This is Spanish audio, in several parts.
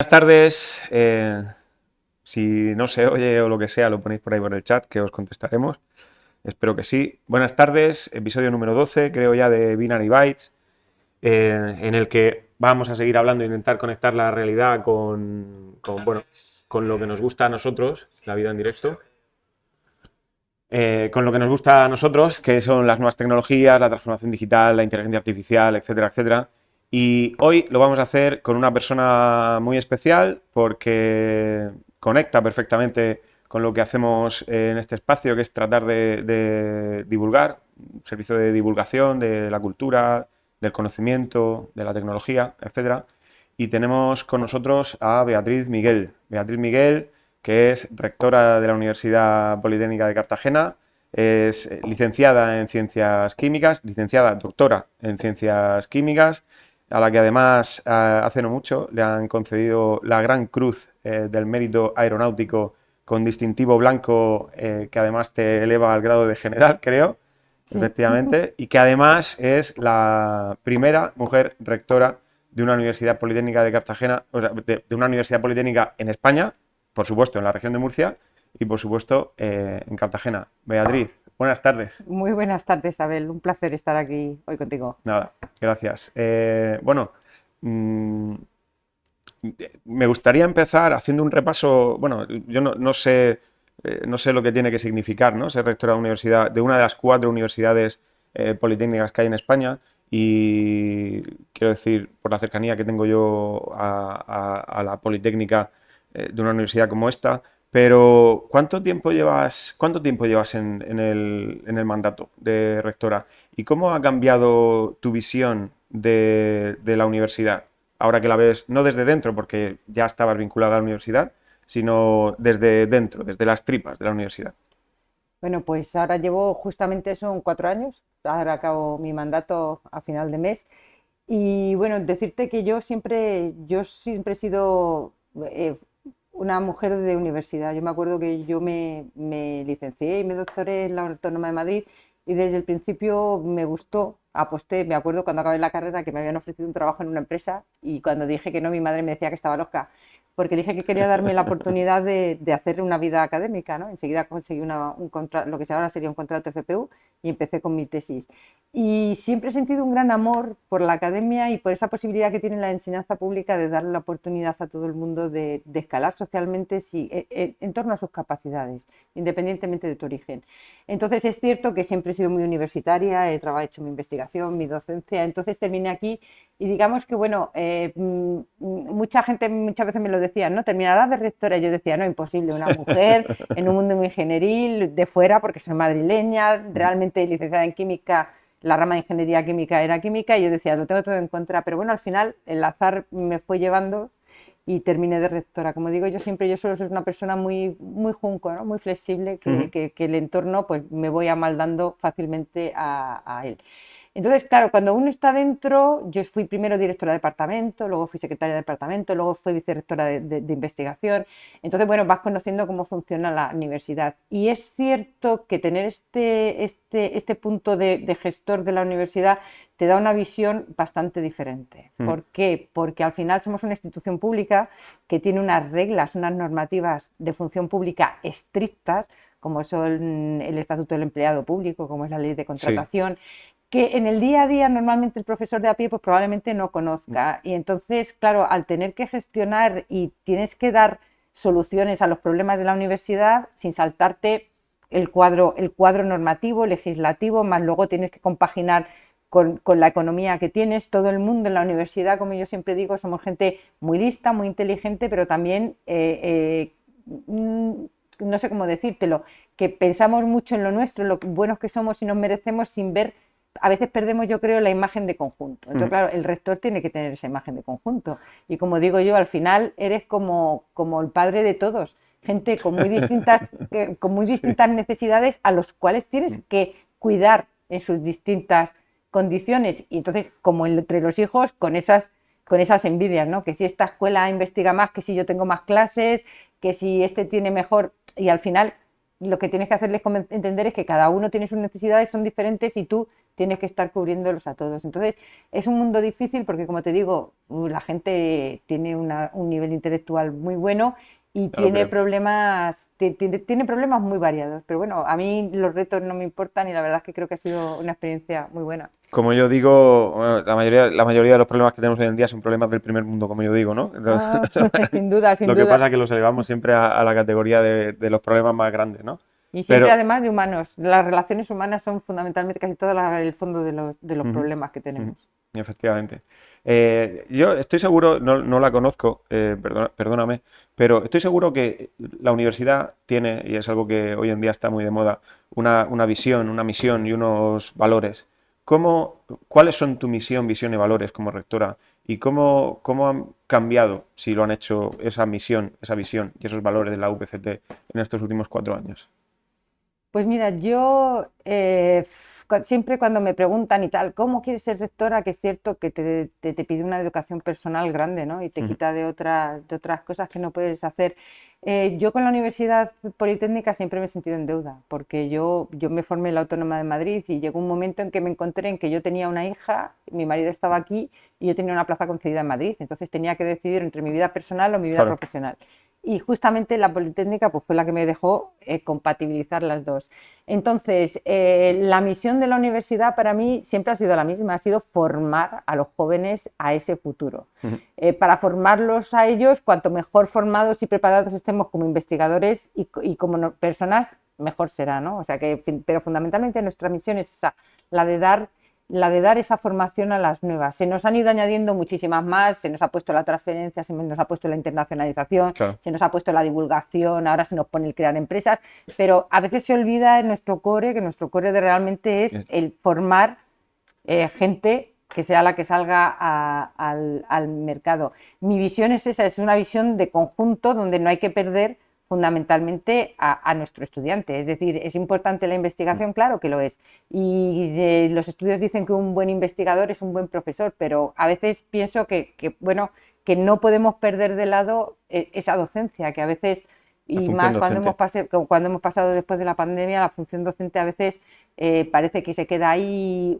Buenas tardes. Si no se oye o lo que sea, lo ponéis por ahí por el chat, que os contestaremos. Espero que sí. Buenas tardes, episodio número 12, creo ya, de Binary Bytes, en el que vamos a seguir hablando e intentar conectar la realidad con lo que nos gusta a nosotros, la vida en directo. Con lo que nos gusta a nosotros, que son las nuevas tecnologías, la transformación digital, la inteligencia artificial, etcétera, etcétera. Y hoy lo vamos a hacer con una persona muy especial porque conecta perfectamente con lo que hacemos en este espacio, que es tratar de divulgar, un servicio de divulgación de la cultura, del conocimiento, de la tecnología, etcétera. Y tenemos con nosotros a Beatriz Miguel. Beatriz Miguel, que es rectora de la Universidad Politécnica de Cartagena, es licenciada en Ciencias Químicas, licenciada, doctora en Ciencias Químicas, a la que además hace no mucho le han concedido la Gran Cruz del Mérito Aeronáutico con distintivo blanco, que además te eleva al grado de general, creo, Sí. efectivamente, y que además es la primera mujer rectora de una universidad politécnica de Cartagena, o sea, de una universidad politécnica en España, por supuesto en la región de Murcia y por supuesto en Cartagena. Beatriz, buenas tardes. Muy buenas tardes, Abel. Un placer estar aquí hoy contigo. Nada, gracias. Mmm, me gustaría empezar haciendo un repaso. Bueno, yo no sé, no sé lo que tiene que significar, ¿no?, ser rectora de universidad, de una de las 4 universidades politécnicas que hay en España. Y quiero decir, por la cercanía que tengo yo a la Politécnica de una universidad como esta, pero cuánto tiempo llevas en el mandato de rectora? ¿Y cómo ha cambiado tu visión de la universidad? Ahora que la ves no desde dentro, porque ya estabas vinculada a la universidad, sino desde dentro, desde las tripas de la universidad. Bueno, pues ahora llevo justamente son 4 años. Ahora acabo mi mandato a final de mes. Y bueno, decirte que yo siempre he sido una mujer de universidad. Yo me acuerdo que yo me licencié y me doctoré en la Autónoma de Madrid y desde el principio me gustó, aposté. Me acuerdo cuando acabé la carrera que me habían ofrecido un trabajo en una empresa y cuando dije que no, mi madre me decía que estaba loca porque dije que quería darme la oportunidad de hacer una vida académica, ¿no? Enseguida conseguí lo que ahora sería un contrato FPU y empecé con mi tesis. Y siempre he sentido un gran amor por la academia y por esa posibilidad que tiene la enseñanza pública de darle la oportunidad a todo el mundo de escalar socialmente en torno a sus capacidades, independientemente de tu origen. Entonces es cierto que siempre he sido muy universitaria, hecho mi investigación, mi docencia, entonces terminé aquí y digamos que, bueno, mucha gente muchas veces me lo decía, ¿no? Terminarás de rectora. Y yo decía, no, imposible, una mujer en un mundo muy ingenieril, de fuera, porque soy madrileña, realmente licenciada en química, la rama de ingeniería química era química, y yo decía, lo tengo todo en contra. Pero bueno, al final el azar me fue llevando y terminé de rectora. Como digo, yo suelo ser una persona muy, muy junco, ¿no? Muy flexible, que el entorno pues me voy amaldando fácilmente a él. Entonces, claro, cuando uno está dentro, yo fui primero directora de departamento, luego fui secretaria de departamento, luego fui vicerrectora de investigación. Entonces, bueno, vas conociendo cómo funciona la universidad. Y es cierto que tener este punto de gestor de la universidad te da una visión bastante diferente. Mm. ¿Por qué? Porque al final somos una institución pública que tiene unas reglas, unas normativas de función pública estrictas, como son el Estatuto del Empleado Público, como es la ley de Sí. contratación, que en el día a día normalmente el profesor de a pie pues probablemente no conozca. Y entonces, claro, al tener que gestionar y tienes que dar soluciones a los problemas de la universidad sin saltarte el cuadro normativo, legislativo, más luego tienes que compaginar con la economía que tienes. Todo el mundo en la universidad, como yo siempre digo, somos gente muy lista, muy inteligente, pero también, no sé cómo decírtelo, que pensamos mucho en lo nuestro, en lo buenos que somos y nos merecemos sin ver. A veces perdemos, yo creo, la imagen de conjunto. Entonces, Mm. claro, el rector tiene que tener esa imagen de conjunto. Y como digo yo, al final eres como el padre de todos. Gente con muy Sí. distintas necesidades a los cuales tienes Mm. que cuidar en sus distintas condiciones. Y entonces, como entre los hijos, con esas envidias, ¿no? Que si esta escuela investiga más, que si yo tengo más clases, que si este tiene mejor. Y al final lo que tienes que hacerles entender es que cada uno tiene sus necesidades, son diferentes y tú tienes que estar cubriéndolos a todos. Entonces, es un mundo difícil porque, como te digo, la gente tiene un nivel intelectual muy bueno y Ya lo tiene creo. problemas, tiene problemas muy variados. Pero bueno, a mí los retos no me importan y la verdad es que creo que ha sido una experiencia muy buena. Como yo digo, bueno, la mayoría de los problemas que tenemos hoy en día son problemas del primer mundo, como yo digo, ¿no? Ah, sin duda, sin Lo que duda. pasa es que los elevamos siempre a la categoría de los problemas más grandes, ¿no? Y siempre Pero, además de humanos. Las relaciones humanas son fundamentalmente casi todo el fondo de los ujú, problemas que ujú, tenemos. efectivamente. Yo estoy seguro, no la conozco, perdóname, pero estoy seguro que la universidad tiene, y es algo que hoy en día está muy de moda, una visión, una misión y unos valores. ¿Cómo, cuáles son tu misión, visión y valores como rectora? ¿Y cómo han cambiado, si lo han hecho, esa misión, esa visión y esos valores de la UPCT en estos últimos 4 años? Pues mira, yo siempre cuando me preguntan y tal, ¿cómo quieres ser rectora? Que es cierto que te pide una educación personal grande, ¿no? Y te Ujú, quita de otras cosas que no puedes hacer. Yo con la Universidad Politécnica siempre me he sentido en deuda, porque yo me formé en la Autónoma de Madrid y llegó un momento en que me encontré en que yo tenía una hija, mi marido estaba aquí y yo tenía una plaza concedida en Madrid. Entonces tenía que decidir entre mi vida personal o mi vida claro. profesional. Y justamente la Politécnica pues, fue la que me dejó compatibilizar las dos. Entonces, la misión de la universidad para mí siempre ha sido la misma, ha sido formar a los jóvenes a ese futuro. Ujú, Para formarlos a ellos, cuanto mejor formados y preparados estemos como investigadores y como personas, mejor será, ¿no? O sea que, pero fundamentalmente nuestra misión es esa, la de dar la de dar esa formación a las nuevas. Se nos han ido añadiendo muchísimas más, se nos ha puesto la transferencia, se nos ha puesto la internacionalización, claro. se nos ha puesto la divulgación, ahora se nos pone el crear empresas, pero a veces se olvida en nuestro core que nuestro core realmente es el formar gente que sea la que salga al mercado. Mi visión es esa, es una visión de conjunto donde no hay que perder fundamentalmente a nuestro estudiante. Es decir, es importante la investigación, claro que lo es. Y los estudios dicen que un buen investigador es un buen profesor, pero a veces pienso bueno, que no podemos perder de lado esa docencia, que a veces, La y función más docente. cuando hemos pasado después de la pandemia, la función docente a veces parece que se queda ahí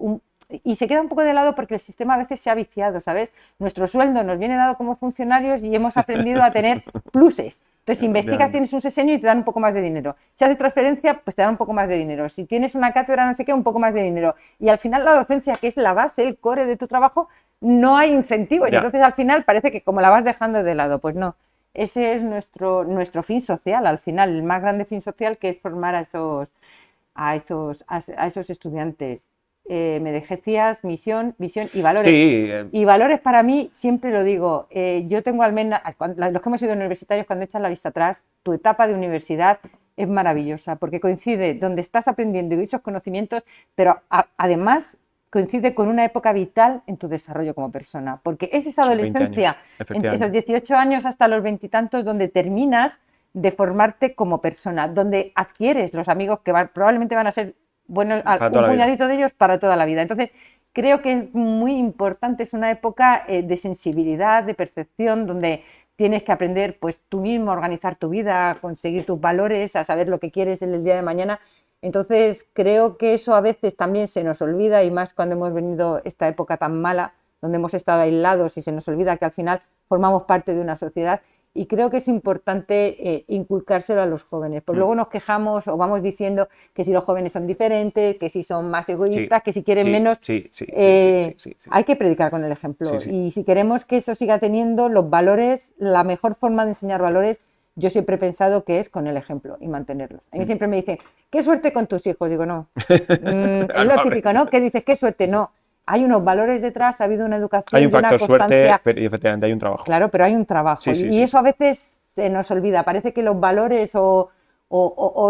y se queda un poco de lado porque el sistema a veces se ha viciado, ¿sabes? Nuestro sueldo nos viene dado como funcionarios y hemos aprendido a tener pluses. Entonces, si investigas, Efectivamente. tienes un sexenio y te dan un poco más de dinero. Si haces transferencia, pues te dan un poco más de dinero. Si tienes una cátedra, no sé qué, un poco más de dinero. Y al final la docencia, que es la base, el core de tu trabajo, no hay incentivos. Y Ya. entonces al final parece que como la vas dejando de lado, pues no. Ese es nuestro fin social, al final, el más grande fin social, que es formar a esos estudiantes. Me decías misión, visión y valores. Sí, Y valores para mí, siempre lo digo, yo tengo al menos, los que hemos sido universitarios, cuando echas la vista atrás, tu etapa de universidad es maravillosa, porque coincide donde estás aprendiendo esos conocimientos, pero además coincide con una época vital en tu desarrollo como persona, porque es esa esos 20 adolescencia, años, entre esos efectivamente. 18 años hasta los veintitantos, donde terminas de formarte como persona, donde adquieres los amigos que probablemente van a ser buenos, Para toda un la vida. puñadito de ellos para toda la vida. Entonces, creo que es muy importante, es una época de sensibilidad, de percepción, donde tienes que aprender pues tú mismo a organizar tu vida, a conseguir tus valores, a saber lo que quieres en el día de mañana. Entonces, creo que eso a veces también se nos olvida y más cuando hemos venido esta época tan mala, donde hemos estado aislados y se nos olvida que al final formamos parte de una sociedad y creo que es importante inculcárselo a los jóvenes. Pues Mm. luego nos quejamos o vamos diciendo que si los jóvenes son diferentes, que si son más Sí, egoístas, que si quieren sí, menos, sí, sí, sí, sí, sí, sí, sí, hay que predicar con el sí, ejemplo. sí. Y si queremos que eso siga teniendo los valores, la mejor forma de enseñar valores, yo siempre he pensado que es con el ejemplo y mantenerlos. A mí Mm. siempre me dicen, qué suerte con tus hijos. Digo, no. Es lo Algo- típico, ¿no? Que dices, qué suerte. Sí, sí. No. Hay unos valores detrás, ha habido una Hay educación un y una factor suerte, constancia. pero y efectivamente hay un trabajo. Claro, pero hay un trabajo Sí, sí, y sí, eso sí. a veces se nos olvida. Parece que los valores o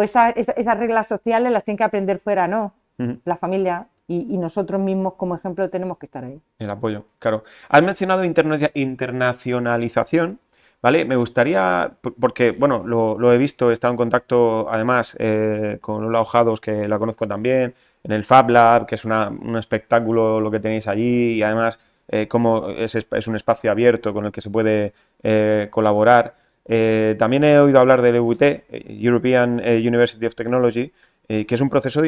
esas reglas sociales las tienen que aprender fuera, no. Ujú. La familia y nosotros mismos como ejemplo tenemos que estar ahí. El apoyo, claro. Has mencionado internacionalización, ¿vale? Me gustaría, porque, bueno, lo he visto, he estado en contacto, además, con Lola Ojados, que la conozco también, en el Fab Lab, que es un espectáculo lo que tenéis allí, y además, como es un espacio abierto con el que se puede colaborar. También he oído hablar del EUT, European University of Technology, que es un proceso de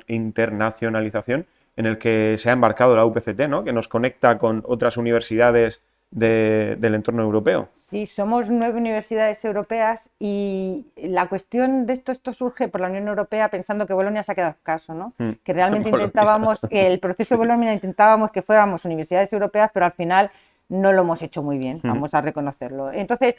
internacionalización en el que se ha embarcado la UPCT, ¿no? Que nos conecta con otras universidades del entorno europeo. Sí, somos 9 universidades europeas y la cuestión de esto surge por la Unión Europea pensando que Bolonia se ha quedado escaso, ¿no? Que realmente intentábamos, el proceso de Bolonia intentábamos que fuéramos universidades europeas, pero al final no lo hemos hecho muy bien, vamos a reconocerlo. Entonces,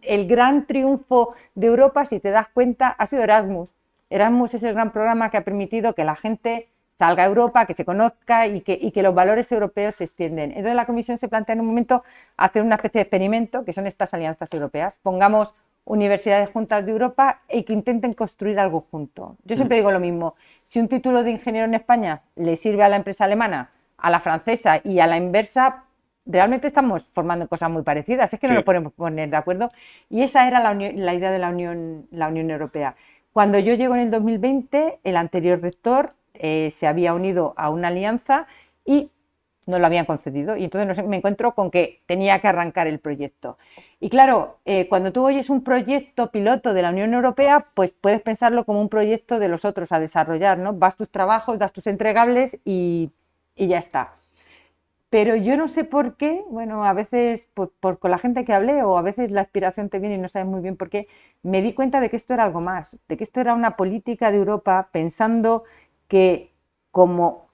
el gran triunfo de Europa, si te das cuenta, ha sido Erasmus. Erasmus es el gran programa que ha permitido que la gente salga a Europa, que se conozca y que los valores europeos se extienden. Entonces la Comisión se plantea en un momento hacer una especie de experimento, que son estas alianzas europeas. Pongamos universidades juntas de Europa y que intenten construir algo junto. Yo siempre digo lo mismo, si un título de ingeniero en España le sirve a la empresa alemana, a la francesa y a la inversa, realmente estamos formando cosas muy parecidas, es que no nos podemos poner de acuerdo. Y esa era la idea de la Unión Europea. Cuando yo llego en el 2020, el anterior rector se había unido a una alianza y no lo habían concedido. Y entonces me encuentro con que tenía que arrancar el proyecto. Y claro, cuando tú oyes un proyecto piloto de la Unión Europea, pues puedes pensarlo como un proyecto de los otros a desarrollar, ¿no? Vas tus trabajos, das tus entregables y ya está. Pero yo no sé por qué, bueno, a veces con la gente que hablé o a veces la inspiración te viene y no sabes muy bien por qué, me di cuenta de que esto era algo más, de que esto era una política de Europa pensando que como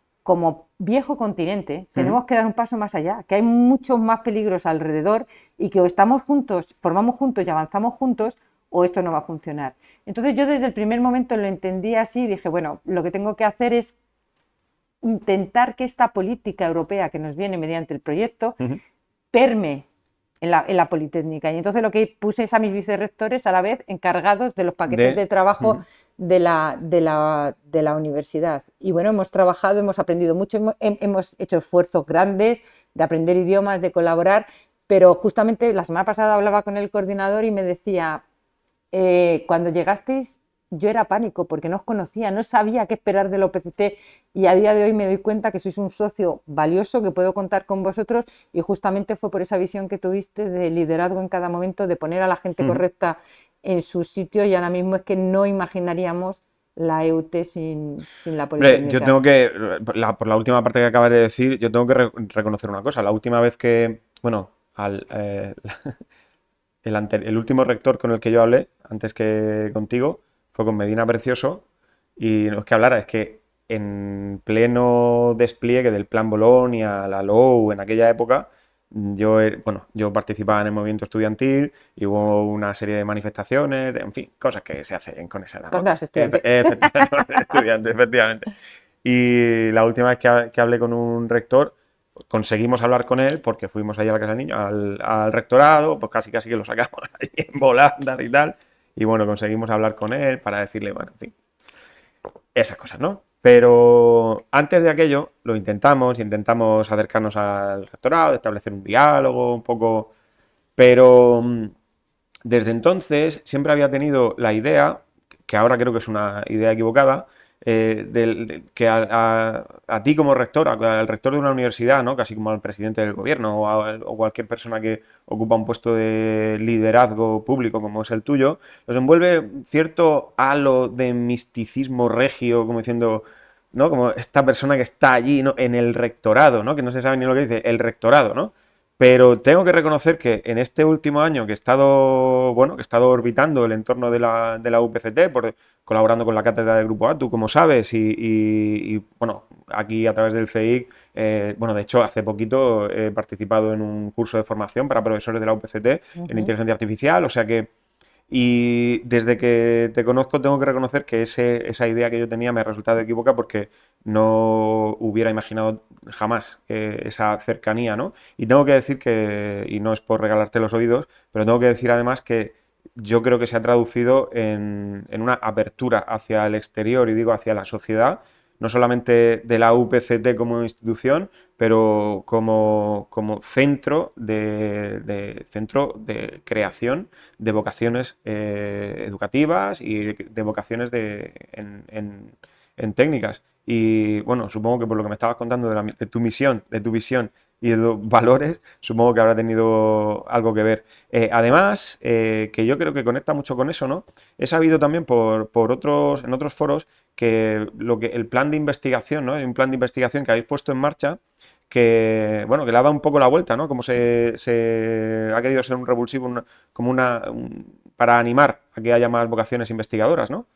viejo continente tenemos que dar un paso más allá, que hay muchos más peligros alrededor y que o estamos juntos, formamos juntos y avanzamos juntos o esto no va a funcionar. Entonces yo desde el primer momento lo entendí así y dije, bueno, lo que tengo que hacer es intentar que esta política europea que nos viene mediante el proyecto permee en la Politécnica. Y entonces lo que puse es a mis vicerrectores a la vez encargados de los paquetes de trabajo de la universidad. Y bueno, hemos trabajado, hemos aprendido mucho, hemos hecho esfuerzos grandes de aprender idiomas, de colaborar, pero justamente la semana pasada hablaba con el coordinador y me decía, cuando llegasteis yo era pánico porque no os conocía, no sabía qué esperar del OPCT y a día de hoy me doy cuenta que sois un socio valioso, que puedo contar con vosotros y justamente fue por esa visión que tuviste de liderazgo en cada momento, de poner a la gente correcta en su sitio y ahora mismo es que no imaginaríamos la EUT sin la Politécnica. Yo tengo que, por la última parte que acabas de decir, yo tengo que reconocer una cosa. La última vez que, bueno, el último rector con el que yo hablé, antes que contigo, fue con Medina Precioso y no es que hablara, es que en pleno despliegue del Plan Bolonia, la LOU, en aquella época, yo participaba en el movimiento estudiantil y hubo una serie de manifestaciones, en fin, cosas que se hacen con esa edad, ¿no? Estudiantes, efectivamente. Y la última vez que hablé con un rector, conseguimos hablar con él porque fuimos allá a la Casa del Niño, al rectorado, pues casi que lo sacamos ahí en volandas y tal. Y bueno, conseguimos hablar con él para decirle, bueno, en fin, esas cosas, ¿no? Pero antes de aquello lo intentamos acercarnos al rectorado, establecer un diálogo un poco, pero desde entonces siempre había tenido la idea, que ahora creo que es una idea equivocada, que a ti como rector, al rector de una universidad, ¿no? Casi como al presidente del gobierno o cualquier persona que ocupa un puesto de liderazgo público como es el tuyo, nos envuelve cierto halo de misticismo regio, como diciendo, ¿no? Como esta persona que está allí, ¿no? En el rectorado, ¿no? Que no se sabe ni lo que dice, el rectorado, ¿no? Pero tengo que reconocer que en este último año que he estado, bueno, que he estado orbitando el entorno de la UPCT, colaborando con la cátedra del Grupo A, tú como sabes, y, bueno, aquí a través del CEIC, bueno, de hecho, hace poquito he participado en un curso de formación para profesores de la UPCT en inteligencia artificial, o sea que, y desde que te conozco tengo que reconocer que esa idea que yo tenía me ha resultado equívoca porque no hubiera imaginado jamás esa cercanía, ¿no? Y tengo que decir que, y no es por regalarte los oídos, pero tengo que decir además que yo creo que se ha traducido en una apertura hacia el exterior y digo hacia la sociedad, no solamente de la UPCT como institución, pero como centro de creación de vocaciones educativas y de vocaciones en técnicas. Y bueno, supongo que por lo que me estabas contando de tu misión, de tu visión y valores, supongo que habrá tenido algo que ver. Además, que yo creo que conecta mucho con eso, ¿no? He sabido también en otros foros que, el plan de investigación, ¿no? Un plan de investigación que habéis puesto en marcha que, bueno, que le ha dado un poco la vuelta, ¿no? Como se ha querido ser un revulsivo, para animar a que haya más vocaciones investigadoras, ¿no?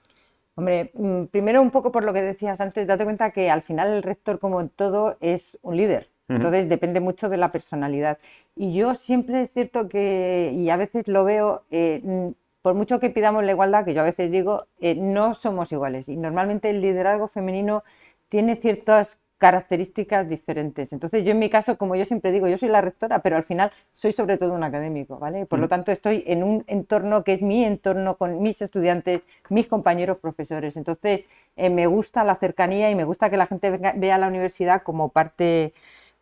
Hombre, primero un poco por lo que decías antes, date cuenta que al final el rector, como en todo, es un líder. Ujú. Entonces depende mucho de la personalidad. Y yo siempre es cierto que, y a veces lo veo, por mucho que pidamos la igualdad, que yo a veces digo, no somos iguales. Y normalmente el liderazgo femenino tiene ciertas características diferentes. Entonces yo en mi caso, como yo siempre digo, yo soy la rectora, pero al final soy sobre todo un académico, ¿vale? Por lo Ujú. tanto estoy en un entorno que es mi entorno con mis estudiantes, mis compañeros profesores. Entonces me gusta la cercanía y me gusta que la gente vea la universidad como parte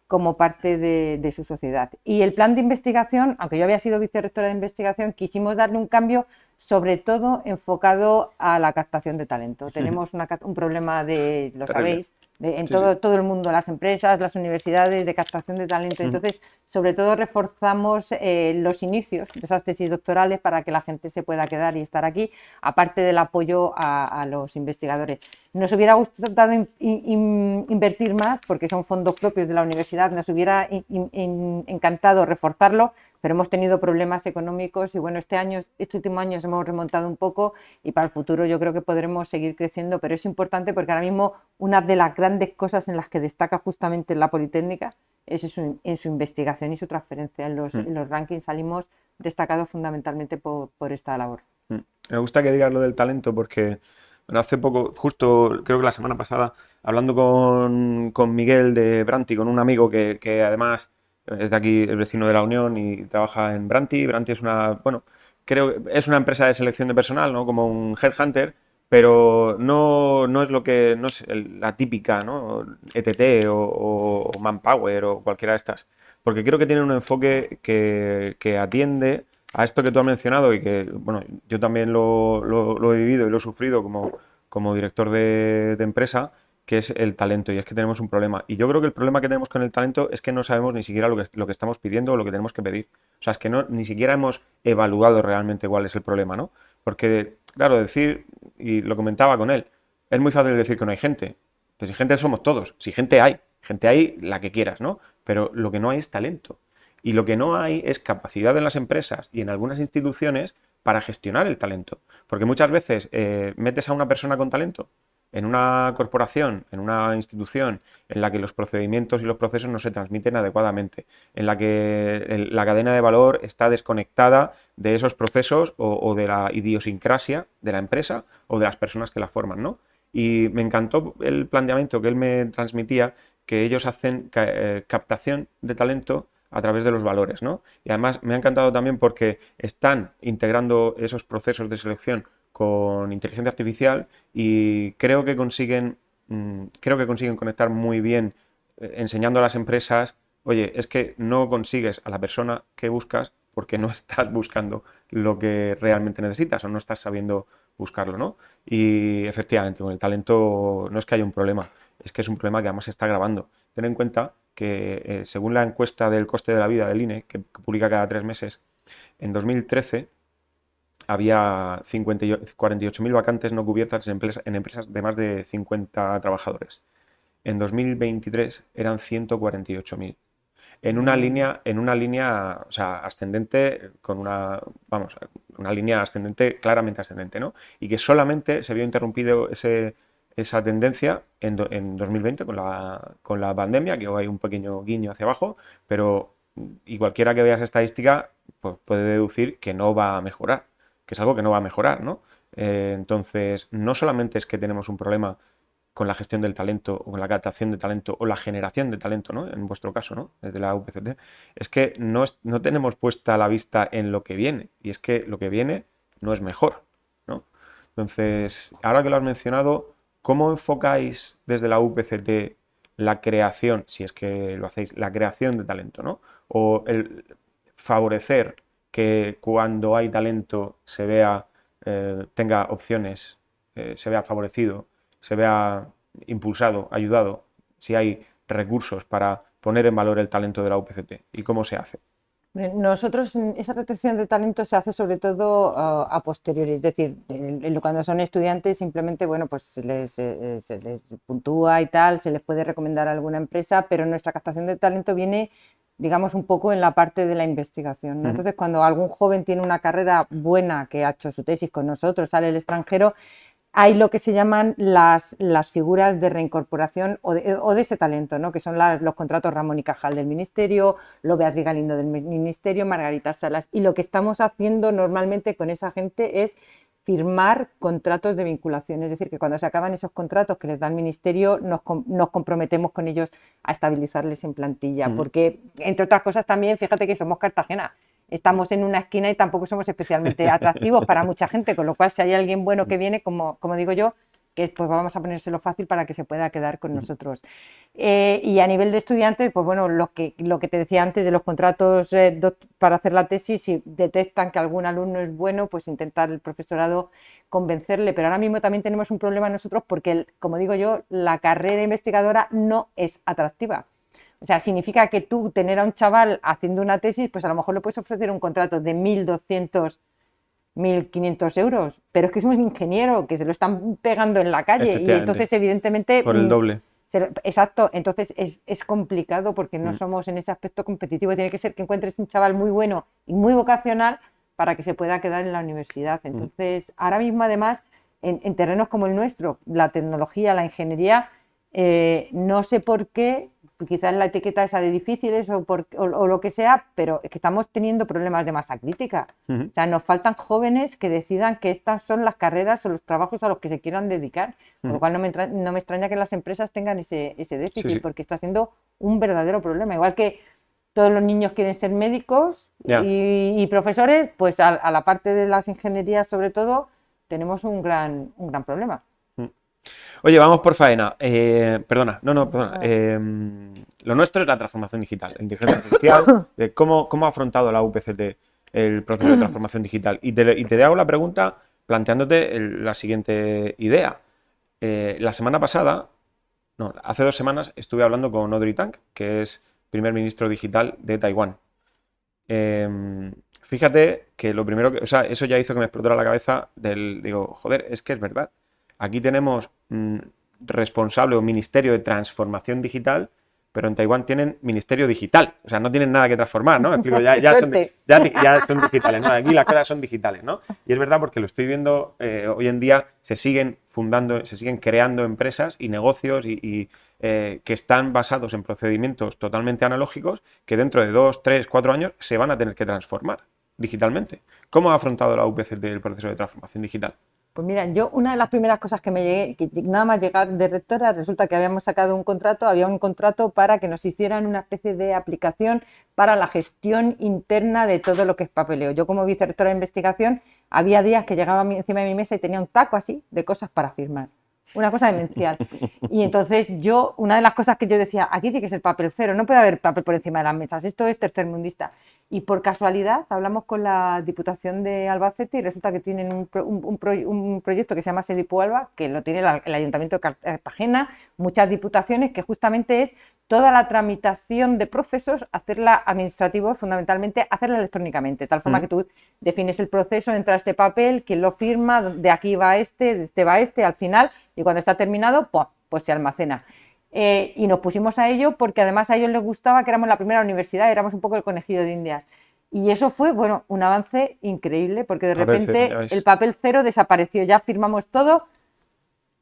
de su sociedad. Y el plan de investigación, aunque yo había sido vicerrectora de investigación, quisimos darle un cambio sobre todo enfocado a la captación de talento. Tenemos un problema lo Terrible. sabéis, en Sí, sí. todo el mundo, las empresas, las universidades, de captación de talento. Ujú. Entonces, sobre todo reforzamos los inicios de esas tesis doctorales para que la gente se pueda quedar y estar aquí, aparte del apoyo a los investigadores. Nos hubiera gustado invertir más, porque son fondos propios de la universidad, nos hubiera encantado reforzarlo, pero hemos tenido problemas económicos y bueno, este último año hemos remontado un poco y para el futuro yo creo que podremos seguir creciendo, pero es importante porque ahora mismo una de las grandes cosas en las que destaca justamente la Politécnica es en su investigación y su transferencia. Mm. En los rankings salimos destacados fundamentalmente por esta labor. Mm. Me gusta que digas lo del talento porque bueno, hace poco, justo creo que la semana pasada, hablando con Miguel de Branti, con un amigo que además es de aquí, es vecino de la Unión y trabaja en Branti. Branti es bueno, creo es una empresa de selección de personal, ¿no? Como un headhunter, pero no es no es la típica, ¿no? ETT o Manpower o cualquiera de estas. Porque creo que tiene un enfoque que atiende a esto que tú has mencionado y que, bueno, yo también lo he vivido y lo he sufrido como director de empresa, que es el talento. Y es que tenemos un problema. Y yo creo que el problema que tenemos con el talento es que no sabemos ni siquiera lo que estamos pidiendo o lo que tenemos que pedir. O sea, es que ni siquiera hemos evaluado realmente cuál es el problema, ¿no? Porque, claro, decir, y lo comentaba con él, es muy fácil decir que no hay gente. Pero si gente somos todos. Si gente hay la que quieras, ¿no? Pero lo que no hay es talento. Y lo que no hay es capacidad en las empresas y en algunas instituciones para gestionar el talento. Porque muchas veces metes a una persona con talento en una corporación, en una institución en la que los procedimientos y los procesos no se transmiten adecuadamente, en la que la cadena de valor está desconectada de esos procesos o de la idiosincrasia de la empresa o de las personas que la forman, ¿no? Y me encantó el planteamiento que él me transmitía, que ellos hacen captación de talento a través de los valores, ¿no? Y además me ha encantado también porque están integrando esos procesos de selección con inteligencia artificial y creo que consiguen conectar muy bien enseñando a las empresas, oye, es que no consigues a la persona que buscas porque no estás buscando lo que realmente necesitas o no estás sabiendo buscarlo, ¿no? Y efectivamente, con el talento no es que haya un problema, es que es un problema que además se está agravando. Ten en cuenta que según la encuesta del coste de la vida del INE, que publica cada 3 meses, en 2013 había 48.000 vacantes no cubiertas en empresas de más de 50 trabajadores. En 2023 eran 148.000. En una línea, o sea, ascendente, vamos, una línea ascendente, claramente ascendente, ¿no? Y que solamente se vio interrumpido esa tendencia en 2020 con la pandemia, que hay un pequeño guiño hacia abajo, pero y cualquiera que vea esa estadística pues puede deducir que no va a mejorar, que es algo que no va a mejorar, ¿no? Entonces, no solamente es que tenemos un problema con la gestión del talento o con la captación de talento o la generación de talento, ¿no? En vuestro caso, ¿no? Desde la UPCT, es que no tenemos puesta la vista en lo que viene y es que lo que viene no es mejor, ¿no? Entonces, ahora que lo has mencionado, ¿cómo enfocáis desde la UPCT la creación, si es que lo hacéis, la creación de talento, ¿no? O el favorecer que cuando hay talento tenga opciones, se vea favorecido, se vea impulsado, ayudado, si hay recursos para poner en valor el talento de la UPCT y cómo se hace? Nosotros, esa retención de talento se hace sobre todo a posteriori, es decir, cuando son estudiantes simplemente, bueno, pues se les puntúa y tal, se les puede recomendar a alguna empresa, pero nuestra captación de talento viene, digamos, un poco en la parte de la investigación, ¿no? Entonces, cuando algún joven tiene una carrera buena, que ha hecho su tesis con nosotros, sale al extranjero, hay lo que se llaman las figuras de reincorporación o de ese talento, ¿no? Que son los contratos Ramón y Cajal del Ministerio, lo Beatriz Galindo del Ministerio, Margarita Salas. Y lo que estamos haciendo normalmente con esa gente es firmar contratos de vinculación. Es decir, que cuando se acaban esos contratos que les da el Ministerio, nos comprometemos con ellos a estabilizarles en plantilla. Porque, entre otras cosas, también, fíjate que somos Cartagena. Estamos en una esquina y tampoco somos especialmente atractivos para mucha gente, con lo cual si hay alguien bueno que viene, como digo yo, que pues vamos a ponérselo fácil para que se pueda quedar con nosotros. Y a nivel de estudiantes, pues bueno, lo que te decía antes de los contratos para hacer la tesis, si detectan que algún alumno es bueno, pues intentar el profesorado convencerle, pero ahora mismo también tenemos un problema nosotros porque, como digo yo, la carrera investigadora no es atractiva. O sea, significa que tú tener a un chaval haciendo una tesis, pues a lo mejor le puedes ofrecer un contrato de 1.200, 1.500 euros, pero es que es un ingeniero que se lo están pegando en la calle y entonces evidentemente... Por el doble. Exacto, entonces es complicado porque no somos en ese aspecto competitivo, tiene que ser que encuentres un chaval muy bueno y muy vocacional para que se pueda quedar en la universidad. Entonces, ahora mismo además, en terrenos como el nuestro, la tecnología, la ingeniería, no sé por qué, quizás la etiqueta esa de difíciles o lo que sea, pero es que estamos teniendo problemas de masa crítica. O sea, nos faltan jóvenes que decidan que estas son las carreras o los trabajos a los que se quieran dedicar, con lo cual no me extraña que las empresas tengan ese déficit, porque está siendo un verdadero problema. Igual que todos los niños quieren ser médicos y profesores, pues a la parte de las ingenierías sobre todo, tenemos un gran problema. Oye, vamos por faena. Perdona. Lo nuestro es la transformación digital, la inteligencia artificial. ¿Cómo ha afrontado la UPCT el proceso de transformación digital? Y te hago la pregunta planteándote la siguiente idea. La semana pasada, no, hace 2 semanas estuve hablando con Audrey Tang, que es primer ministro digital de Taiwán. Fíjate que lo primero que, o sea, eso ya hizo que me explotara la cabeza digo, joder, es que es verdad. Aquí tenemos responsable o ministerio de transformación digital, pero en Taiwán tienen ministerio digital. O sea, no tienen nada que transformar, ¿no? Me explico, ya son digitales, ¿no? Aquí las cosas son digitales, ¿no? Y es verdad porque lo estoy viendo hoy en día, se siguen creando empresas y negocios que están basados en procedimientos totalmente analógicos que dentro de 2, 3, 4 años se van a tener que transformar digitalmente. ¿Cómo ha afrontado la UPCT el proceso de transformación digital? Pues mira, yo una de las primeras cosas que nada más llegar de rectora, resulta que habíamos sacado había un contrato para que nos hicieran una especie de aplicación para la gestión interna de todo lo que es papeleo. Yo como vicerrectora de investigación, había días que llegaba encima de mi mesa y tenía un taco así de cosas para firmar. Una cosa demencial. Y entonces una de las cosas que yo decía, aquí tiene que ser papel cero, no puede haber papel por encima de las mesas, esto es tercermundista. Y por casualidad hablamos con la Diputación de Albacete y resulta que tienen un proyecto que se llama Sedipu Alba, que lo tiene el Ayuntamiento de Cartagena, muchas diputaciones, que justamente es toda la tramitación de procesos, hacerla administrativa, fundamentalmente, hacerla electrónicamente, de tal forma que tú defines el proceso, entra este papel, quién lo firma, de aquí va de este va al final, y cuando está terminado, pues se almacena. Y nos pusimos a ello porque además a ellos les gustaba que éramos la primera universidad, éramos un poco el conejillo de Indias. Y eso fue, bueno, un avance increíble, porque de repente el papel cero desapareció, ya firmamos todo.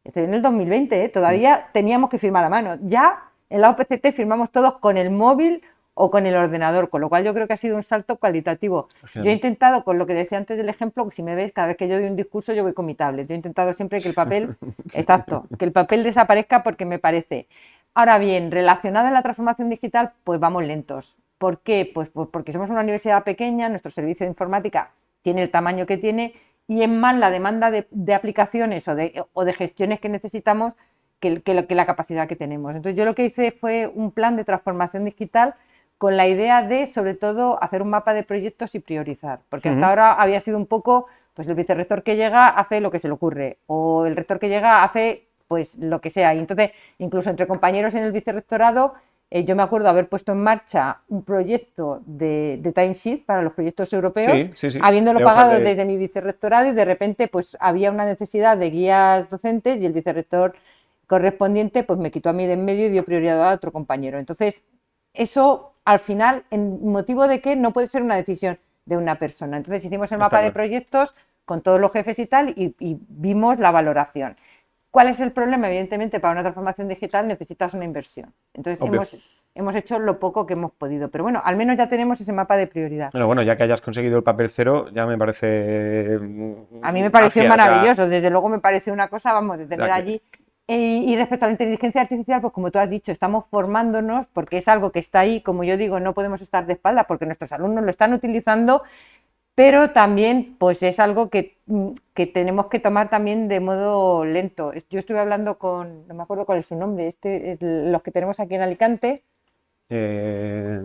Estoy en el 2020, todavía teníamos que firmar a mano. Ya en la UPCT firmamos todos con el móvil o con el ordenador, con lo cual yo creo que ha sido un salto cualitativo. Yo he intentado, con lo que decía antes del ejemplo, que si me ves, cada vez que yo doy un discurso yo voy con mi tablet. Yo he intentado siempre que el papel, exacto, que el papel desaparezca porque me parece. Ahora bien, relacionado a la transformación digital, pues vamos lentos. ¿Por qué? Pues porque somos una universidad pequeña, nuestro servicio de informática tiene el tamaño que tiene y es más la demanda de aplicaciones o de gestiones que necesitamos que la capacidad que tenemos. Entonces yo lo que hice fue un plan de transformación digital con la idea de, sobre todo, hacer un mapa de proyectos y priorizar, porque hasta ahora había sido un poco, pues el vicerrector que llega hace lo que se le ocurre, o el rector que llega hace, pues, lo que sea, y entonces, incluso entre compañeros en el vicerrectorado, Yo me acuerdo haber puesto en marcha un proyecto de timesheet para los proyectos europeos, Sí, sí, sí. habiéndolo De hojas pagado de... desde mi vicerrectorado, y de repente pues había una necesidad de guías docentes y el vicerrector correspondiente pues me quitó a mí de en medio y dio prioridad a otro compañero. Entonces, eso al final, ¿en motivo de qué? No puede ser una decisión de una persona. Entonces hicimos el Está mapa de claro. proyectos con todos los jefes y tal, y vimos la valoración. ¿Cuál es el problema? Evidentemente, para una transformación digital necesitas una inversión. Entonces, Obvio. hemos hecho lo poco que hemos podido. Pero bueno, al menos ya tenemos ese mapa de prioridad. Bueno, ya que hayas conseguido el papel cero, ya me parece A mí me pareció magia. O sea, maravilloso. Desde luego me pareció una cosa, vamos, de tener que- allí. Y respecto a la inteligencia artificial, pues como tú has dicho, estamos formándonos porque es algo que está ahí. Como yo digo, no podemos estar de espaldas porque nuestros alumnos lo están utilizando, pero también pues es algo que tenemos que tomar también de modo lento. Yo estuve hablando con, no me acuerdo cuál es su nombre, los que tenemos aquí en Alicante, eh,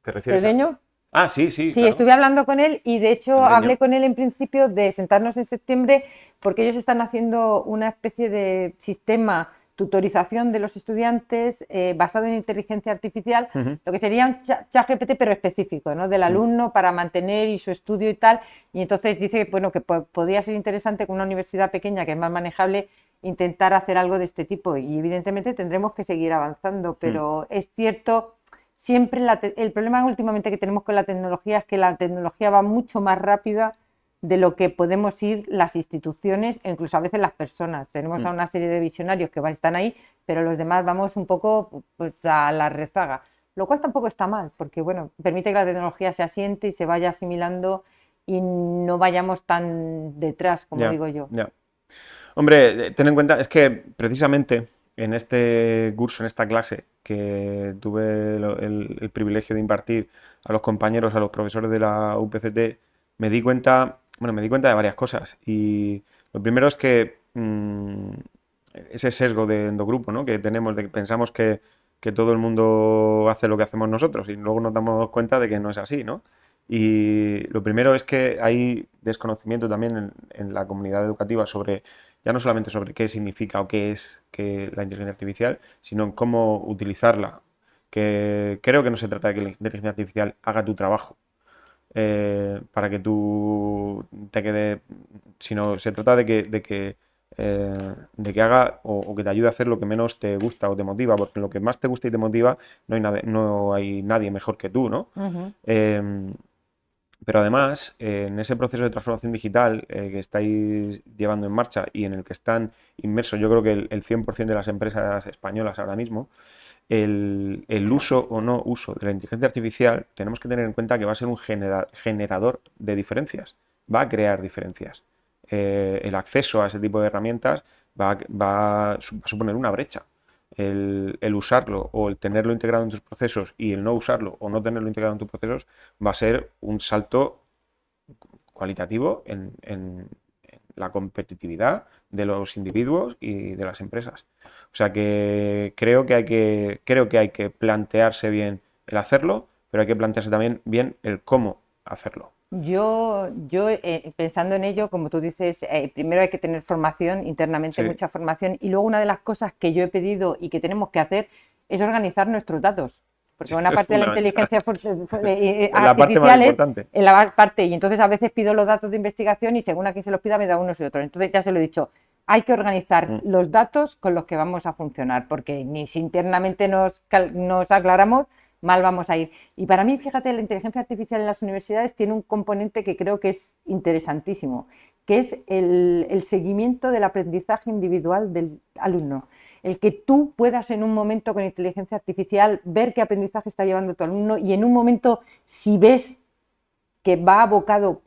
¿te refieres a...? Cedeño. Ah, sí, sí, Sí, claro. estuve hablando con él y de hecho Andreño. hablé con él en principio de sentarnos en septiembre porque ellos están haciendo una especie de sistema tutorización de los estudiantes basado en inteligencia artificial, Ujú, lo que sería un ChatGPT pero específico, ¿no? Del mm, alumno para mantener y su estudio y tal. Y entonces dice que, bueno, que podría ser interesante con una universidad pequeña que es más manejable intentar hacer algo de este tipo, y evidentemente tendremos que seguir avanzando, mm. pero es cierto. Siempre el problema últimamente que tenemos con la tecnología es que la tecnología va mucho más rápida de lo que podemos ir las instituciones e incluso a veces las personas. Tenemos a una serie de visionarios que están ahí, pero los demás vamos un poco pues, a la rezaga, lo cual tampoco está mal, porque bueno, permite que la tecnología se asiente y se vaya asimilando y no vayamos tan detrás, como Ya, digo yo. ya. Hombre, ten en cuenta, es que precisamente en este curso, en esta clase que tuve el privilegio de impartir a los compañeros, a los profesores de la UPCT, me di cuenta, bueno, me di cuenta de varias cosas. Y lo primero es que ese sesgo de endogrupo, ¿no? Que tenemos, de que pensamos que todo el mundo hace lo que hacemos nosotros y luego nos damos cuenta de que no es así, ¿no? Y lo primero es que hay desconocimiento también en la comunidad educativa sobre, ya no solamente sobre qué significa o qué es que la inteligencia artificial, sino en cómo utilizarla. Que creo que no se trata de que la inteligencia artificial haga tu trabajo para que tú te quede, sino se trata de que haga o que te ayude a hacer lo que menos te gusta o te motiva, porque lo que más te gusta y te motiva no hay nadie mejor que tú, ¿no? Ujú. Eh, pero además, en ese proceso de transformación digital que estáis llevando en marcha y en el que están inmersos, yo creo que el 100% de las empresas españolas ahora mismo, el uso o no uso de la inteligencia artificial, tenemos que tener en cuenta que va a ser un generador de diferencias, va a crear diferencias. El acceso a ese tipo de herramientas va a suponer una brecha. El usarlo o el tenerlo integrado en tus procesos y el no usarlo o no tenerlo integrado en tus procesos va a ser un salto cualitativo en la competitividad de los individuos y de las empresas. O sea que creo que hay que plantearse bien el hacerlo, pero hay que plantearse también bien el cómo hacerlo. Yo pensando en ello, como tú dices, primero hay que tener formación internamente, Sí, mucha formación, y luego una de las cosas que yo he pedido y que tenemos que hacer es organizar nuestros datos, porque sí, una es parte de la fundamental. inteligencia Es la parte más artificial es importante. en la parte, y entonces a veces pido los datos de investigación y según a quién se los pida me da unos y otros. Entonces ya se lo he dicho, hay que organizar Mm, los datos con los que vamos a funcionar, porque ni si internamente nos aclaramos, mal vamos a ir. Y para mí, fíjate, la inteligencia artificial en las universidades tiene un componente que creo que es interesantísimo, que es el seguimiento del aprendizaje individual del alumno. El que tú puedas en un momento con inteligencia artificial ver qué aprendizaje está llevando tu alumno, y en un momento, si ves que va abocado,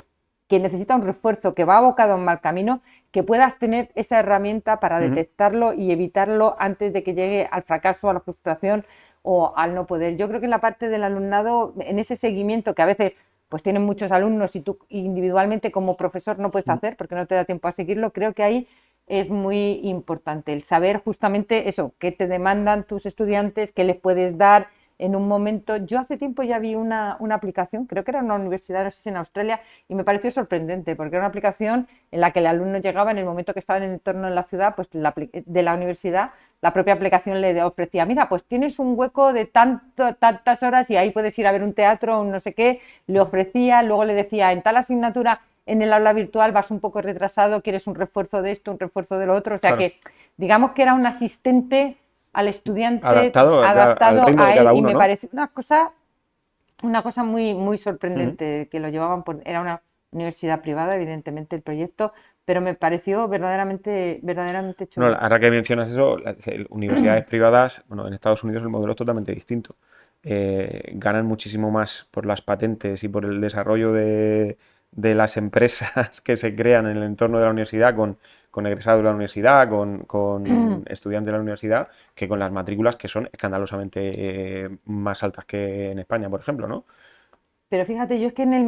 que necesita un refuerzo, que va abocado a un mal camino, que puedas tener esa herramienta para ujú. detectarlo y evitarlo antes de que llegue al fracaso, a la frustración o al no poder. Yo creo que en la parte del alumnado, en ese seguimiento que a veces pues tienen muchos alumnos y tú individualmente como profesor no puedes hacer porque no te da tiempo a seguirlo, creo que ahí es muy importante el saber justamente eso, qué te demandan tus estudiantes, qué les puedes dar, en un momento, yo hace tiempo ya vi una aplicación, creo que era una universidad, no sé si en Australia, y me pareció sorprendente, porque era una aplicación en la que el alumno llegaba en el momento que estaba en el entorno de la ciudad, pues de la universidad, la propia aplicación le ofrecía, mira, pues tienes un hueco de tantas horas y ahí puedes ir a ver un teatro, un no sé qué, le ofrecía, luego le decía, en tal asignatura en el aula virtual vas un poco retrasado, quieres un refuerzo de esto, un refuerzo de lo otro, o sea Claro. que digamos que era un asistente al estudiante Adaptado, claro, al adaptado ritmo de a él cada y uno, me ¿no? parece una cosa muy, muy Ujú. sorprendente que lo llevaban por, era una universidad privada, evidentemente el proyecto, pero me pareció verdaderamente, verdaderamente No, chulo. ahora que mencionas eso, universidades privadas, bueno, en Estados Unidos el modelo es totalmente distinto. Ganan muchísimo más por las patentes y por el desarrollo de las empresas que se crean en el entorno de la universidad con egresados de la universidad, con estudiantes de la universidad, que con las matrículas que son escandalosamente más altas que en España, por ejemplo, ¿no? Pero fíjate, yo es que en el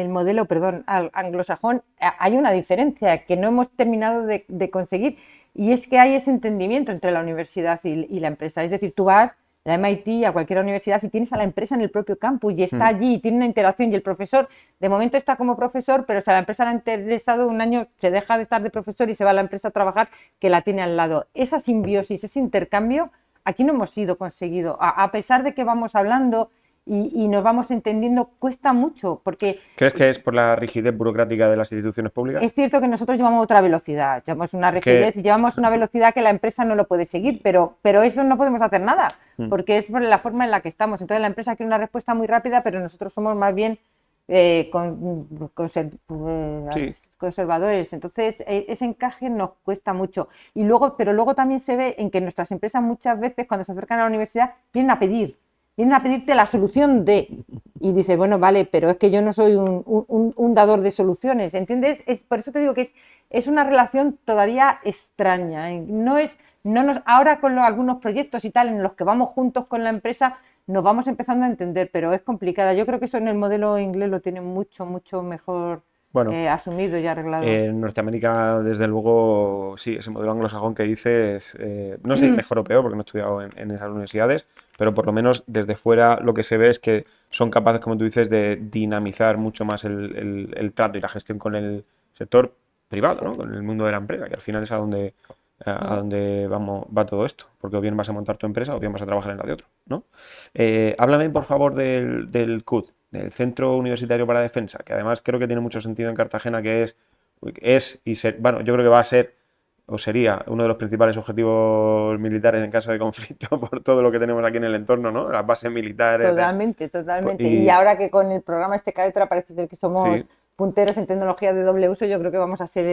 modelo, perdón, anglosajón, hay una diferencia que no hemos terminado de conseguir y es que hay ese entendimiento entre la universidad y la empresa. Es decir, tú vas a la MIT, a cualquier universidad y tienes a la empresa en el propio campus y está Ujú. allí, y tiene una interacción y el profesor, de momento está como profesor, pero si a la empresa le ha interesado un año, se deja de estar de profesor y se va a la empresa a trabajar que la tiene al lado. Esa simbiosis, ese intercambio, aquí no hemos sido conseguido. A pesar de que vamos hablando y nos vamos entendiendo, cuesta mucho, porque ¿Crees que es por la rigidez burocrática de las instituciones públicas? es cierto que nosotros llevamos otra velocidad, llevamos una Es rigidez que... y llevamos una velocidad que la empresa no lo puede seguir, pero eso no podemos hacer nada, Mm. porque es por la forma en la que estamos. Entonces la empresa quiere una respuesta muy rápida, pero nosotros somos más bien Sí, conservadores. Entonces ese encaje nos cuesta mucho. Y luego, pero luego también se ve en que nuestras empresas muchas veces cuando se acercan a la universidad vienen a pedirte la solución de... Y dices, bueno, vale, pero es que yo no soy un dador de soluciones, ¿entiendes? Por eso te digo que es una relación todavía extraña. No es, no nos, ahora con algunos proyectos y tal en los que vamos juntos con la empresa nos vamos empezando a entender, pero es complicada. Yo creo que eso en el modelo inglés lo tienen mucho, mucho mejor bueno, asumido y arreglado. en Norteamérica, desde luego, sí, ese modelo anglosajón que dices, no sé, mejor o peor, porque no he estudiado en esas universidades, pero por lo menos desde fuera lo que se ve es que son capaces, como tú dices, de dinamizar mucho más el trato y la gestión con el sector privado, ¿no? Con el mundo de la empresa, que al final es a donde va todo esto, porque o bien vas a montar tu empresa o bien vas a trabajar en la de otro, ¿no? Háblame, por favor, del CUD, del Centro Universitario para la Defensa, que además creo que tiene mucho sentido en Cartagena, que es y ser, bueno, yo creo que va a ser o sería uno de los principales objetivos militares en caso de conflicto por todo lo que tenemos aquí en el entorno, ¿no? Las bases militares. Totalmente, totalmente. Y Y ahora que con el programa este Caetra parece ser que somos sí. punteros en tecnología de doble uso, yo creo que vamos a ser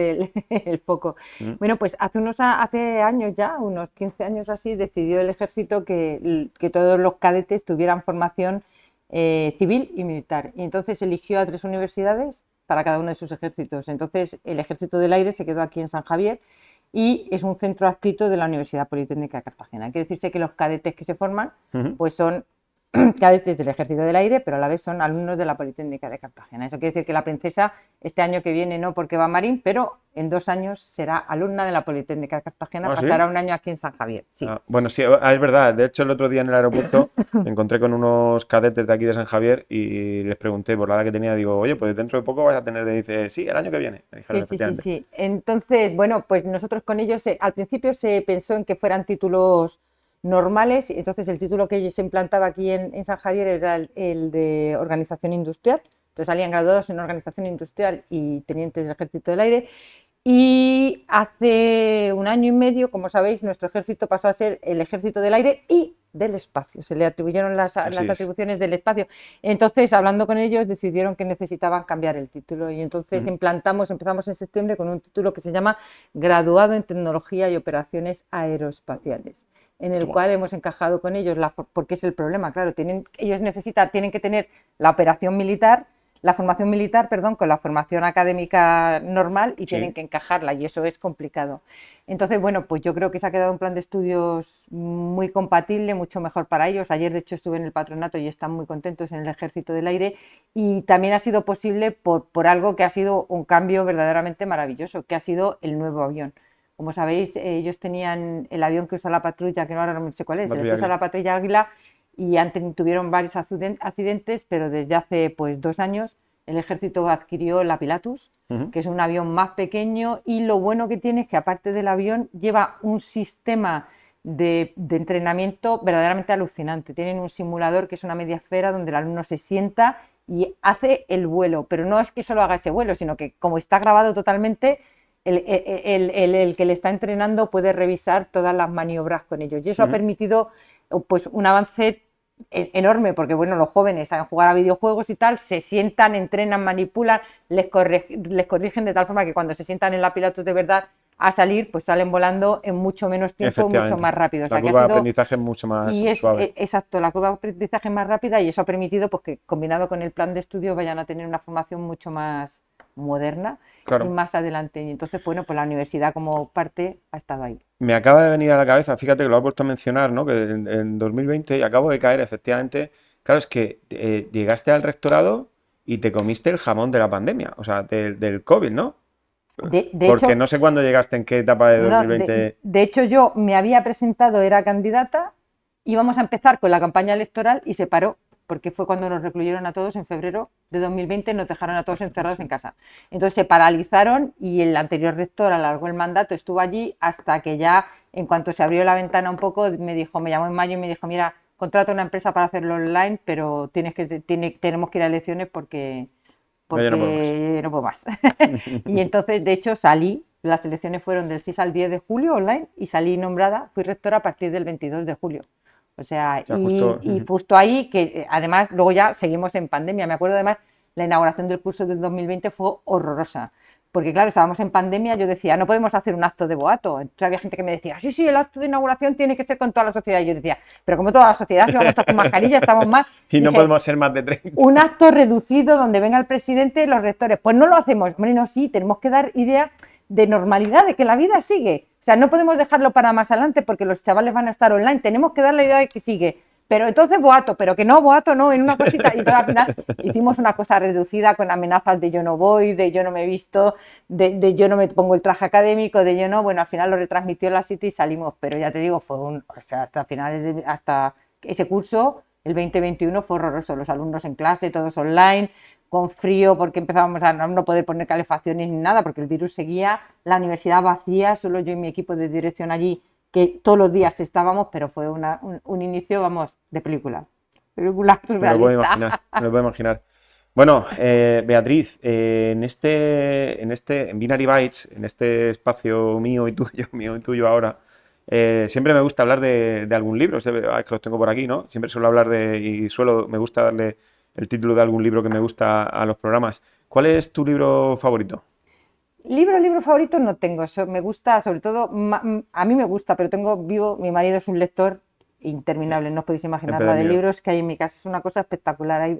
el foco. Mm. Bueno, pues hace años ya, unos 15 años así, decidió el ejército que todos los cadetes tuvieran formación civil y militar. Y entonces eligió a 3 universidades para cada uno de sus ejércitos. Entonces el Ejército del Aire se quedó aquí en San Javier y es un centro adscrito de la Universidad Politécnica de Cartagena. Quiere decirse que los cadetes que se forman Ujú. pues son cadetes del Ejército del Aire, pero a la vez son alumnos de la Politécnica de Cartagena. Eso quiere decir que la princesa este año que viene no porque va a Marín, pero en 2 años será alumna de la Politécnica de Cartagena, ¿Ah, sí? pasará un año aquí en San Javier. Sí, Ah, bueno, sí, es verdad. De hecho, el otro día en el aeropuerto me encontré con unos cadetes de aquí de San Javier y les pregunté por la edad que tenía. Digo, oye, pues dentro de poco vas a tener de... Dice, sí, el año que viene. Me dijeron sí, sí, sí, efectivamente. sí. Entonces, bueno, pues nosotros con ellos al principio se pensó en que fueran títulos normales, y entonces el título que se implantaba aquí en San Javier era el de organización industrial. Entonces salían graduados en organización industrial y tenientes del Ejército del Aire. Y hace un año y medio, como sabéis, nuestro ejército pasó a ser el Ejército del Aire y del Espacio. Se le atribuyeron las Así es. atribuciones del espacio. Entonces, hablando con ellos, decidieron que necesitaban cambiar el título. Y entonces Ujú. empezamos en septiembre con un título que se llama Graduado en Tecnología y Operaciones Aeroespaciales, en el Toma. cual hemos encajado con ellos, porque es el problema, claro, ellos tienen que tener la operación militar, la formación militar, perdón, con la formación académica normal y tienen Sí. que encajarla y eso es complicado. Entonces, bueno, pues yo creo que se ha quedado un plan de estudios muy compatible, mucho mejor para ellos. Ayer, de hecho, estuve en el patronato y están muy contentos en el Ejército del Aire y también ha sido posible por algo que ha sido un cambio verdaderamente maravilloso, que ha sido el nuevo avión. Como sabéis, ellos tenían el avión que usa la patrulla, que ahora no sé cuál es, el que Patrulla usa Águila. la patrulla Águila, y tuvieron varios accidentes, pero desde hace pues 2 años el ejército adquirió la Pilatus, Ujú. que es un avión más pequeño, y lo bueno que tiene es que aparte del avión lleva un sistema de entrenamiento verdaderamente alucinante. Tienen un simulador que es una media esfera donde el alumno se sienta y hace el vuelo, pero no es que solo haga ese vuelo, sino que como está grabado totalmente, el que le está entrenando puede revisar todas las maniobras con ellos. Y eso ha Ujú. permitido pues, un avance enorme, porque bueno, los jóvenes saben jugar a videojuegos y tal, se sientan, entrenan, manipulan, les corrigen de tal forma que cuando se sientan en la Pilatus de verdad a salir, pues salen volando en mucho menos tiempo, mucho Efectivamente. más rápido. O La sea que ha curva de sido, aprendizaje es mucho más y es suave. exacto, la curva de aprendizaje más rápida y eso ha permitido pues que combinado con el plan de estudio vayan a tener una formación mucho más moderna y Claro. más adelante. Y entonces, bueno, pues la universidad como parte ha estado ahí. Me acaba de venir a la cabeza, fíjate que lo has vuelto a mencionar, ¿no? Que en 2020 y acabo de caer, efectivamente. Claro, es que llegaste al rectorado y te comiste el jamón de la pandemia, o sea, del COVID, ¿no? De Porque hecho, no sé cuándo llegaste, en qué etapa de no, de, 2020. de hecho, yo me había presentado, era candidata, íbamos a empezar con la campaña electoral y se paró, porque fue cuando nos recluyeron a todos en febrero de 2020, nos dejaron a todos encerrados en casa. Entonces se paralizaron y el anterior rector alargó el mandato, estuvo allí hasta que ya, en cuanto se abrió la ventana un poco, me dijo, me llamó en mayo y me dijo, mira, contrata una empresa para hacerlo online, pero tenemos que ir a elecciones No, yo no puedo más. porque no puedo más. Y entonces, de hecho, salí, las elecciones fueron del 6 al 10 de julio online y salí nombrada, fui rectora a partir del 22 de julio. O sea, O sea, justo. y justo ahí, que además luego ya seguimos en pandemia. Me acuerdo además, la inauguración del curso del 2020 fue horrorosa. Porque claro, estábamos en pandemia, yo decía, no podemos hacer un acto de boato. Entonces había gente que me decía, sí, sí, el acto de inauguración tiene que ser con toda la sociedad. Y yo decía, pero como toda la sociedad, si vamos todos con mascarilla, estamos mal. Y no Dije, podemos ser más de 30. un acto reducido donde venga el presidente y los rectores. Pues no lo hacemos. Hombre, no, sí, tenemos que dar idea de normalidad, de que la vida sigue. O sea, no podemos dejarlo para más adelante porque los chavales van a estar online. Tenemos que dar la idea de que sigue. Pero entonces boato, pero que no, boato no, en una cosita. Y entonces al final hicimos una cosa reducida con amenazas de yo no voy, de yo no me he visto, de yo no me pongo el traje académico, de yo no. Bueno, al final lo retransmitió la City y salimos. Pero ya te digo, o sea, hasta finales, hasta ese curso el 2021 fue horroroso, los alumnos en clase, todos online, con frío porque empezábamos a no poder poner calefacciones ni nada porque el virus seguía, la universidad vacía, solo yo y mi equipo de dirección allí, que todos los días estábamos, pero fue un inicio, vamos, de película Me lo puedo surrealista. imaginar, me lo puedo imaginar. Bueno, Beatriz, en Binary Bytes, en este espacio mío y tuyo, mío y tuyo ahora, siempre me gusta hablar de algún libro, es que los tengo por aquí, ¿no? Siempre suelo hablar me gusta darle el título de algún libro que me gusta a los programas. ¿Cuál es tu libro favorito? Libro favorito no tengo, me gusta, sobre todo, a mí me gusta, pero mi marido es un lector interminable, no os podéis imaginar la de Empedernido. libros que hay en mi casa, es una cosa espectacular.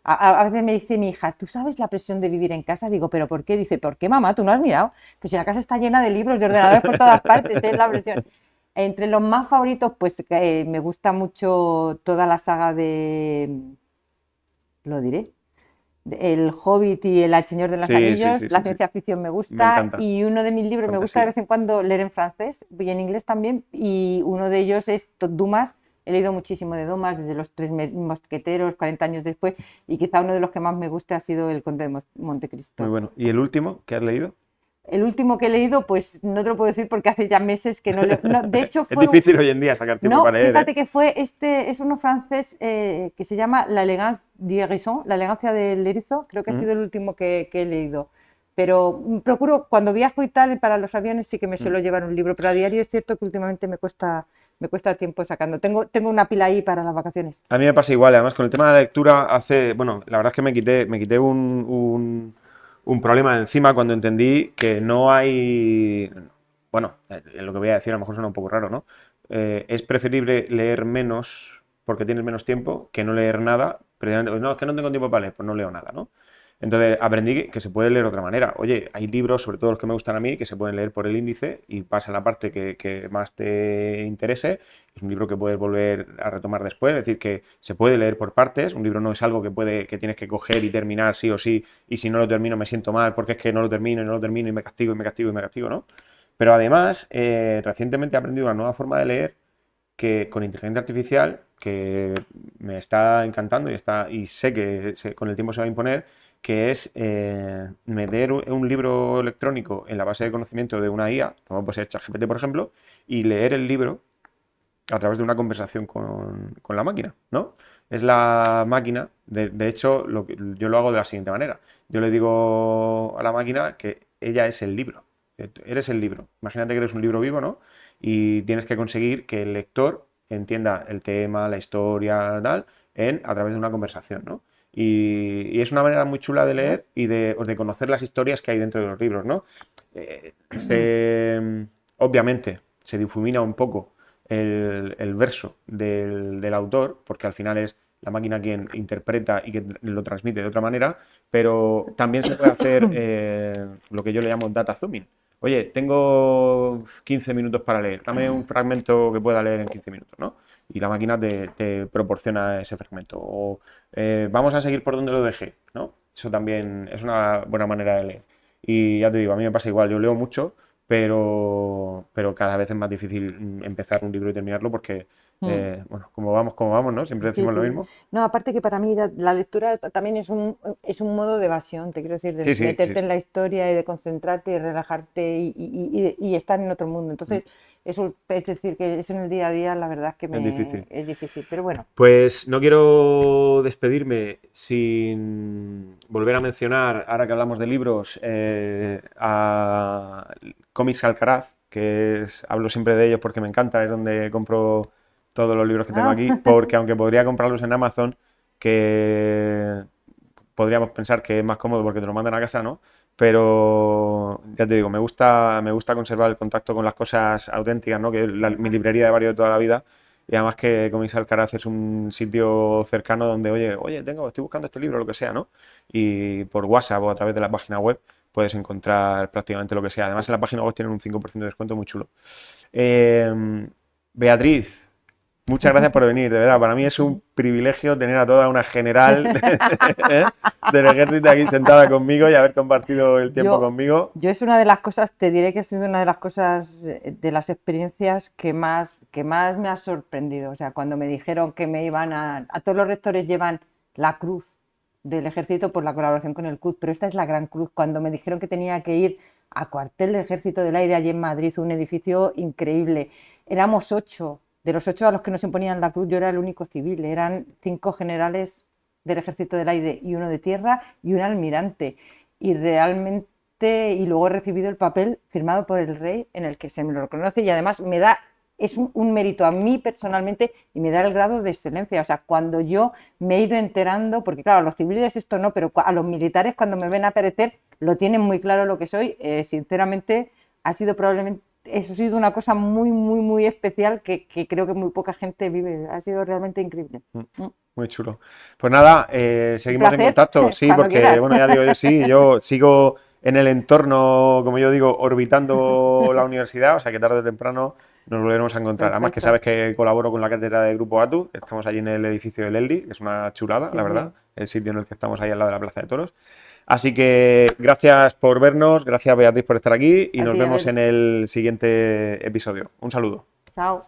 A veces me dice mi hija, ¿tú sabes la presión de vivir en casa? Digo, ¿pero por qué? Dice, ¿por qué, mamá? ¿Tú no has mirado? Pues si la casa está llena de libros, de ordenadores por todas partes, es la presión. Entre los más favoritos, pues me gusta mucho toda la saga lo diré, el Hobbit y el Señor de los Sí, sí, Anillos, sí, la sí, sí. ciencia ficción me Me gusta encanta. y uno de mis libros me gusta de Fantasía. vez en cuando leer en francés y en inglés también y uno de ellos es Dumas. He leído muchísimo de Dumas, desde los tres mosqueteros, 40 años después, y quizá uno de los que más me gusta ha sido El Conde de Muy Montecristo. bueno. ¿Y el último que has leído? El último que he leído, pues no te lo puedo decir porque hace ya meses que no leo. No, de hecho, Es difícil hoy en día sacar tiempo no, para leer, ¿eh? fíjate que es uno francés que se llama La élégance du hérisson, la elegancia del erizo, creo que ha Mm, sido el último que he leído. Pero procuro, cuando viajo y tal, para los aviones sí que me mm. suelo llevar un libro, pero a diario es cierto que últimamente me cuesta tiempo sacando. Tengo una pila ahí para las vacaciones. A mí me pasa igual, además con el tema de la lectura bueno, la verdad es que me quité un problema de encima cuando entendí que no hay, bueno, lo que voy a decir a lo mejor suena un poco raro, ¿no? Es preferible leer menos porque tienes menos tiempo que no leer nada, precisamente, pues no, es que no tengo tiempo para leer, pues no leo nada, ¿no? Entonces aprendí que se puede leer de otra manera. Oye, hay libros, sobre todo los que me gustan a mí, que se pueden leer por el índice y pasa la parte que más te interese. Es un libro que puedes volver a retomar después, es decir, que se puede leer por partes. Un libro no es algo que tienes que coger y terminar sí o sí, y si no lo termino me siento mal porque es que no lo termino y no lo termino y me castigo y me castigo y me castigo, ¿no? Pero además, recientemente he aprendido una nueva forma de leer que con inteligencia artificial que me está encantando y sé que con el tiempo se va a imponer, que es meter un libro electrónico en la base de conocimiento de una IA, como puede ser ChatGPT, por ejemplo, y leer el libro a través de una conversación con la máquina, ¿no? Es la máquina, de hecho, yo lo hago de la siguiente manera. Yo le digo a la máquina que ella es el libro. Eres el libro. Imagínate que eres un libro vivo, ¿no? Y tienes que conseguir que el lector entienda el tema, la historia, tal, a través de una conversación, ¿no? Y es una manera muy chula de leer y de conocer las historias que hay dentro de los libros, ¿no? Obviamente se difumina un poco el verso del autor, porque al final es la máquina quien interpreta y que lo transmite de otra manera, pero también se puede hacer lo que yo le llamo data zooming. Oye, tengo 15 minutos para leer, dame un fragmento que pueda leer en 15 minutos, ¿no? Y la máquina te proporciona ese fragmento. O vamos a seguir por donde lo dejé, ¿no? Eso también es una buena manera de leer. Y ya te digo, a mí me pasa igual, yo leo mucho, pero cada vez es más difícil empezar un libro y terminarlo porque, Mm. bueno, como vamos, ¿no? Siempre Sí, decimos lo sí. mismo. No, aparte que para mí la lectura también es un modo de evasión, te quiero decir, de Sí, sí, sí, meterte sí. en la historia y de concentrarte y relajarte y estar en otro mundo. Mm. Entonces, eso es decir, que eso en el día a día la verdad es que Es difícil. es difícil. Pero bueno, Pues no quiero despedirme sin volver a mencionar, ahora que hablamos de libros, a Cómics Alcaraz, hablo siempre de ellos porque me encanta, es donde compro todos los libros que tengo ah, aquí, porque aunque podría comprarlos en Amazon, que podríamos pensar que es más cómodo porque te lo mandan a casa, ¿no? Pero ya te digo, me gusta conservar el contacto con las cosas auténticas, ¿no? Que es mi librería de barrio de toda la vida. Y además que Comics Alcaraz es un sitio cercano donde, oye, estoy buscando este libro, lo que sea, ¿no? Y por WhatsApp o a través de la página web puedes encontrar prácticamente lo que sea. Además en la página web tienen un 5% de descuento muy chulo. Beatriz, muchas gracias por venir, de verdad. Para mí es un privilegio tener a toda una general del ejército aquí sentada conmigo y haber compartido el tiempo yo, conmigo. yo es una de las cosas, te diré que ha sido una de las cosas, de las experiencias que más me ha sorprendido. O sea, cuando me dijeron que me iban a todos los rectores llevan la cruz del ejército por la colaboración con el CUT, pero esta es la gran cruz. Cuando me dijeron que tenía que ir a cuartel del Ejército del Aire allí en Madrid, un edificio increíble. Éramos 8. De los 8 a los que nos imponían la cruz, yo era el único civil. Eran 5 generales del Ejército del Aire y uno de tierra y un almirante. Y realmente, y luego he recibido el papel firmado por el rey en el que se me lo reconoce y además me da, es un mérito a mí personalmente y me da el grado de excelencia. O sea, cuando yo me he ido enterando, porque claro, a los civiles esto no, pero a los militares cuando me ven aparecer lo tienen muy claro lo que soy. Sinceramente, ha sido probablemente, eso ha sido una cosa muy, muy, muy especial que creo que muy poca gente vive. Ha sido realmente increíble. Muy chulo. Pues nada, Un seguimos en placer, contacto, sí, cuando porque, quieras. bueno, ya digo yo, sí, yo sigo en el entorno, como yo digo, orbitando la universidad, o sea que tarde o temprano nos volveremos a encontrar. Además que Perfecto. sabes que colaboro con la cátedra de Grupo ATU, estamos allí en el edificio del ELDI, que es una chulada, Sí, la sí. verdad, el sitio en el que estamos ahí al lado de la Plaza de Toros. Así que gracias por vernos, gracias Beatriz por estar aquí y A nos ti, a vemos ver. en el siguiente episodio. Un saludo. Chao.